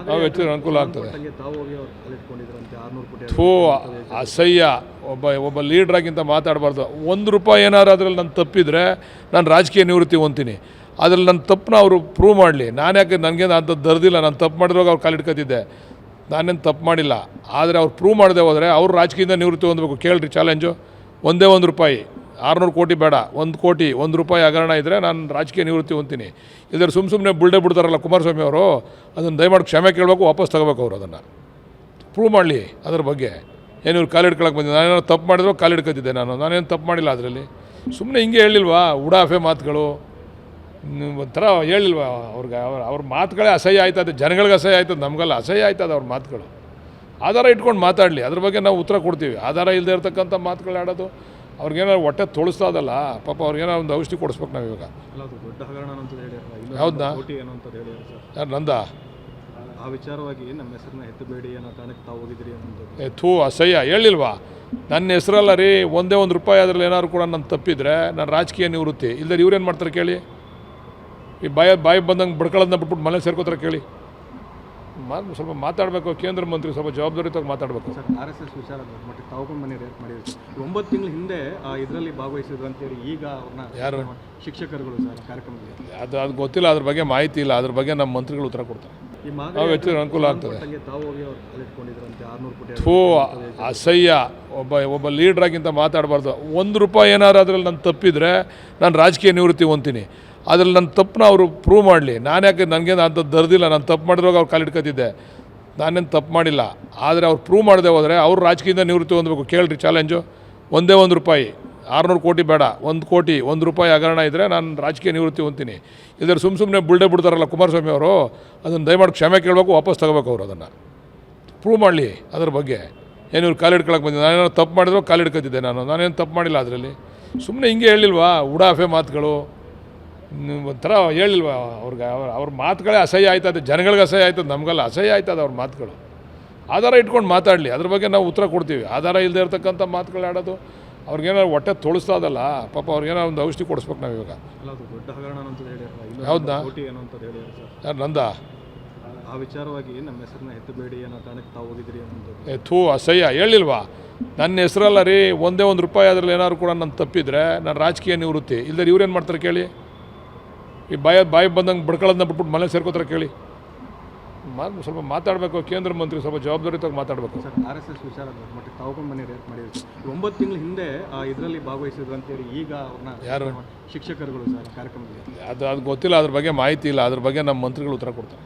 ನಾವು ವೆಚ್ಚದ ಅನುಕೂಲ ಆಗ್ತದೆ. ತಾವು ಹೋಗಿ ಅವ್ರು ಕಾಲಿಟ್ಕೊಂಡಿದ್ರಂತೆ 600 ಕೋಟಿ. ಥೂ, ಅಸಹ್ಯ. ಒಬ್ಬ ಲೀಡ್ರಾಗಿಂತ ಮಾತಾಡಬಾರ್ದು. ₹1 ಏನಾದ್ರು ಅದರಲ್ಲಿ ನಾನು ತಪ್ಪಿದರೆ ನಾನು ರಾಜಕೀಯ ನಿವೃತ್ತಿ ಹೊಂತೀನಿ. ಅದರಲ್ಲಿ ನನ್ನ ತಪ್ಪನ್ನ ಅವರು ಪ್ರೂವ್ ಮಾಡಲಿ. ನಾನು ಯಾಕೆ ನನಗೇನು ಅಂಥದ್ದು ದರ್ದಿಲ್ಲ. ನಾನು ತಪ್ಪು ಮಾಡಿದ್ರಾಗ ಅವ್ರು ಕಾಲಿಟ್ಕೊತಿದ್ದೆ. ನಾನೇನು ತಪ್ಪು ಮಾಡಿಲ್ಲ. ಆದರೆ ಅವ್ರು ಪ್ರೂವ್ ಮಾಡದೆ ಹೋದರೆ ಅವ್ರು ರಾಜಕೀಯದಿಂದ ನಿವೃತ್ತಿ ಹೊಂದಬೇಕು. ಕೇಳ್ರಿ ಚಾಲೆಂಜು. ಒಂದೇ ₹1, 600 ಕೋಟಿ ಬೇಡ, 1 ಕೋಟಿ, ₹1 ಹಗರಣ ಇದ್ದರೆ ನಾನು ರಾಜಕೀಯ ನಿವೃತ್ತಿ ಹೊಂತೀನಿ. ಇಲ್ಲದ್ರೆ ಸುಮ್ಮನೆ ಬಿಡ್ತಾರಲ್ಲ ಕುಮಾರಸ್ವಾಮಿ ಅವರು, ಅದನ್ನು ದಯಮಾಡಿ ಕ್ಷಮೆ ಕೇಳಬೇಕು, ವಾಪಸ್ ತಗೋಬೇಕು. ಅವರು ಅದನ್ನು ಪ್ರೂವ್ ಮಾಡಲಿ. ಅದ್ರ ಬಗ್ಗೆ ಏನು ಇವ್ರು ಕಾಲಿಡ್ಕೊಳಕ್ಕೆ ಬಂದಿದ್ದೆ. ನಾನೇನೋ ತಪ್ಪು ಮಾಡಿದ್ರು ಕಾಲಿಡ್ಕೊತಿದ್ದೆ. ನಾನೇನು ತಪ್ಪು ಮಾಡಿಲ್ಲ. ಅದರಲ್ಲಿ ಸುಮ್ಮನೆ ಹಿಂಗೆ ಹೇಳಿಲ್ವಾ ಉಡಾಫೆ ಮಾತುಗಳು. ಒಂಥರ ಹೇಳಿಲ್ವಾ ಅವ್ರಿಗೆ. ಅವ್ರ ಮಾತುಗಳೇ ಅಸಹ್ಯ ಆಯ್ತದೆ. ಜನಗಳಿಗೆ ಅಸಹ್ಯ ಆಯ್ತದೆ, ನಮಗೆಲ್ಲ ಅಸಹ್ಯ ಆಯ್ತದೆ ಅವ್ರ ಮಾತುಗಳು. ಆಧಾರ ಇಟ್ಕೊಂಡು ಮಾತಾಡಲಿ. ಅದ್ರ ಬಗ್ಗೆ ನಾವು ಉತ್ತರ ಕೊಡ್ತೀವಿ. ಆಧಾರ ಇಲ್ಲದೆ ಇರ್ತಕ್ಕಂಥ ಮಾತುಗಳು ಆಡೋದು ಅವ್ರಿಗೇನಾದ್ರು ಹೊಟ್ಟೆ ತೊಳಿಸ್ತಾ ಅದಲ್ಲ. ಪಾಪ ಅವ್ರಿಗೇನೋ ಒಂದು ಔಷಧಿ ಕೊಡಿಸ್ಬೇಕು ನಾವು ಇವಾಗ. ದೊಡ್ಡ ಹಗರಣ ಅಂತ ಹೇಳಿದ್ರು. ಹೌದಾ? ಯಾರು ನಂದ? ಆ ವಿಚಾರವಾಗಿ ನಮ್ಮ ಹೆಸರನ್ನ ಎತ್ತಬೇಡಿ ಅನ್ನೋ ಕಾರಣಕ್ಕೆ ತಾವು ಹೋಗಿದ್ರಿ ಅನ್ನೋದು. ಥೂ, ಅಸಹ್ಯ. ಹೇಳಿಲ್ವಾ ನನ್ನ ಹೆಸರಲ್ಲ ರೀ. ಒಂದೇ ₹1 ಅದರಲ್ಲಿ ಏನಾದ್ರು ಕೂಡ ನಾನು ತಪ್ಪಿದರೆ ನಾನು ರಾಜಕೀಯ ನಿವೃತ್ತಿ. ಇಲ್ಲದ್ರೆ ಇವ್ರೇನು ಮಾಡ್ತಾರೆ ಕೇಳಿ. ಈ ಬಾಯಿ ಬಂದಂಗೆ ಬಡ್ಕೊಳ್ಳೋದನ್ನ ಬಿಟ್ಬಿಟ್ಟು ಮನೆ ಸೇರ್ಕೋತಾರೆ ಕೇಳಿ. ಸ್ವಲ್ಪ ಮಾತಾಡಬೇಕು. ಕೇಂದ್ರ ಮಂತ್ರಿ ಸ್ವಲ್ಪ ಜವಾಬ್ದಾರಿತಾಗಿ ಮಾತಾಡಬೇಕು. ಸರ್, RSS ವಿಚಾರ ಮಟ್ಟಿಗೆ ತಾವು ಮನೆ ರೇಟ್ ಮಾಡಿದ್ರು. 9 ತಿಂಗಳ ಹಿಂದೆ ಇದರಲ್ಲಿ ಭಾಗವಹಿಸಿದ್ರು ಅಂತೇಳಿ ಈಗ ಅವ್ರನ್ನ ಯಾರು ಶಿಕ್ಷಕರುಗಳು ಸರ್ ಕಾರ್ಯಕ್ರಮದಲ್ಲಿ ಅದು ಗೊತ್ತಿಲ್ಲ. ಅದ್ರ ಬಗ್ಗೆ ಮಾಹಿತಿ ಇಲ್ಲ. ಅದ್ರ ಬಗ್ಗೆ ನಮ್ಮ ಮಂತ್ರಿಗಳು ಉತ್ತರ ಕೊಡ್ತಾರೆ. ನಾವು ವೆಚ್ಚದ ಅನುಕೂಲ ಆಗ್ತದೆ. ತಾವು ಹೋಗಿ ಅವ್ರು ಕಾಲಿಟ್ಕೊಂಡಿದ್ರಂತೆ 600 ಕೋಟಿ. ಥೂ, ಅಸಹ್ಯ. ಒಬ್ಬ ಲೀಡ್ರಾಗಿಂತ ಮಾತಾಡಬಾರ್ದು. ₹1 ಏನಾದ್ರು ಅದರಲ್ಲಿ ನಾನು ತಪ್ಪಿದರೆ ನಾನು ರಾಜಕೀಯ ನಿವೃತ್ತಿ ಹೊಂತೀನಿ. ಅದರಲ್ಲಿ ನನ್ನ ತಪ್ಪನ್ನ ಅವರು ಪ್ರೂವ್ ಮಾಡಲಿ. ನಾನು ಯಾಕೆ ನನಗೇನು ಅಂಥದ್ದು ದರ್ದಿಲ್ಲ. ನಾನು ತಪ್ಪು ಮಾಡಿದ್ರಾಗ ಅವ್ರು ಕಾಲಿಟ್ಕೊತಿದ್ದೆ. ನಾನೇನು ತಪ್ಪು ಮಾಡಿಲ್ಲ. ಆದರೆ ಅವ್ರು ಪ್ರೂವ್ ಮಾಡದೆ ಹೋದರೆ ಅವ್ರು ರಾಜಕೀಯದಿಂದ ನಿವೃತ್ತಿ ಹೊಂದಬೇಕು. ಕೇಳ್ರಿ ಚಾಲೆಂಜು. ಒಂದೇ ₹1, 600 ಕೋಟಿ ಬೇಡ, 1 ಕೋಟಿ, ₹1 ಹಗರಣ ಇದ್ದರೆ ನಾನು ರಾಜಕೀಯ ನಿವೃತ್ತಿ ಹೊಂತೀನಿ. ಇಲ್ಲದ್ರೆ ಸುಮ್ಮನೆ ಬಿಡ್ತಾರಲ್ಲ ಕುಮಾರಸ್ವಾಮಿ ಅವರು, ಅದನ್ನು ದಯಮಾಡಿ ಕ್ಷಮೆ ಕೇಳಬೇಕು, ವಾಪಸ್ ತಗೋಬೇಕು. ಅವರು ಅದನ್ನು ಪ್ರೂವ್ ಮಾಡಲಿ. ಅದ್ರ ಬಗ್ಗೆ ಏನು ಇವ್ರು ಕಾಲಿಡ್ಕೊಳಕ್ಕೆ ಬಂದಿದ್ದೆ. ನಾನೇನೋ ತಪ್ಪು ಮಾಡಿದ್ರು ಕಾಲಿಡ್ಕೊತಿದ್ದೆ. ನಾನೇನು ತಪ್ಪು ಮಾಡಿಲ್ಲ. ಅದರಲ್ಲಿ ಸುಮ್ಮನೆ ಹಿಂಗೆ ಹೇಳಿಲ್ವಾ ಉಡಾಫೆ ಮಾತುಗಳು. ಒಂಥರ ಹೇಳಿಲ್ವಾ ಅವ್ರಿಗೆ. ಅವ್ರ ಮಾತುಗಳೇ ಅಸಹ್ಯ ಆಯ್ತದೆ. ಜನಗಳಿಗೆ ಅಸಹ್ಯ ಆಯ್ತದೆ, ನಮಗೆಲ್ಲ ಅಸಹ್ಯ ಆಯ್ತದೆ ಅವ್ರ ಮಾತುಗಳು. ಆಧಾರ ಇಟ್ಕೊಂಡು ಮಾತಾಡಲಿ. ಅದ್ರ ಬಗ್ಗೆ ನಾವು ಉತ್ತರ ಕೊಡ್ತೀವಿ. ಆಧಾರ ಇಲ್ಲದೆ ಇರ್ತಕ್ಕಂಥ ಮಾತುಗಳು ಆಡೋದು ಅವ್ರಿಗೇನಾದ್ರು ಹೊಟ್ಟೆ ತೊಳಿಸ್ತಾ ಅದಲ್ಲ. ಪಾಪ ಅವ್ರಿಗೇನೋ ಒಂದು ಔಷಧಿ ಕೊಡಿಸ್ಬೇಕು ನಾವು ಇವಾಗ. ದೊಡ್ಡ ಹಗರಣ ಅಂತ ಹೇಳಿದ್ರು. ಹೌದಾ? ಯಾರು ನಂದ? ಆ ವಿಚಾರವಾಗಿ ನಮ್ಮ ಹೆಸರನ್ನ ಎತ್ತಬೇಡಿ ಅನ್ನೋ ಕಾರಣಕ್ಕೆ ತಾವು ಹೋಗಿದ್ರಿ ಅನ್ನೋದು. ಥೂ, ಅಸಹ್ಯ. ಹೇಳಿಲ್ವಾ ನನ್ನ ಹೆಸರಲ್ಲ ರೀ. ಒಂದೇ ₹1 ಅದರಲ್ಲಿ ಏನಾದ್ರು ಕೂಡ ನಾನು ತಪ್ಪಿದರೆ ನಾನು ರಾಜಕೀಯ ನಿವೃತ್ತಿ. ಇಲ್ಲದ್ರೆ ಇವ್ರೇನು ಮಾಡ್ತಾರೆ ಕೇಳಿ. ಈ ಬಾಯಿ ಬಂದಂಗೆ ಬಡ್ಕೊಳ್ಳೋದನ್ನ ಬಿಟ್ಬಿಟ್ಟು ಮನೆ ಸೇರ್ಕೋತಾರೆ ಕೇಳಿ. ಸ್ವಲ್ಪ ಮಾತಾಡಬೇಕು. ಕೇಂದ್ರ ಮಂತ್ರಿ ಸ್ವಲ್ಪ ಜವಾಬ್ದಾರಿತಾಗಿ ಮಾತಾಡಬೇಕು. ಸರ್, RSS ವಿಚಾರ ಮಟ್ಟಿಗೆ ತಾವು ಮನೆ ರೇಟ್ ಮಾಡಿದ್ರು. 9 ತಿಂಗಳ ಹಿಂದೆ ಇದರಲ್ಲಿ ಭಾಗವಹಿಸಿದ್ರು ಅಂತೇಳಿ ಈಗ ಅವ್ರನ್ನ ಯಾರು ಶಿಕ್ಷಕರುಗಳು ಸರ್ ಕಾರ್ಯಕ್ರಮದಲ್ಲಿ. ಅದು ಗೊತ್ತಿಲ್ಲ. ಅದ್ರ ಬಗ್ಗೆ ಮಾಹಿತಿ ಇಲ್ಲ. ಅದ್ರ ಬಗ್ಗೆ ನಮ್ಮ ಮಂತ್ರಿಗಳು ಉತ್ತರ ಕೊಡ್ತಾರೆ.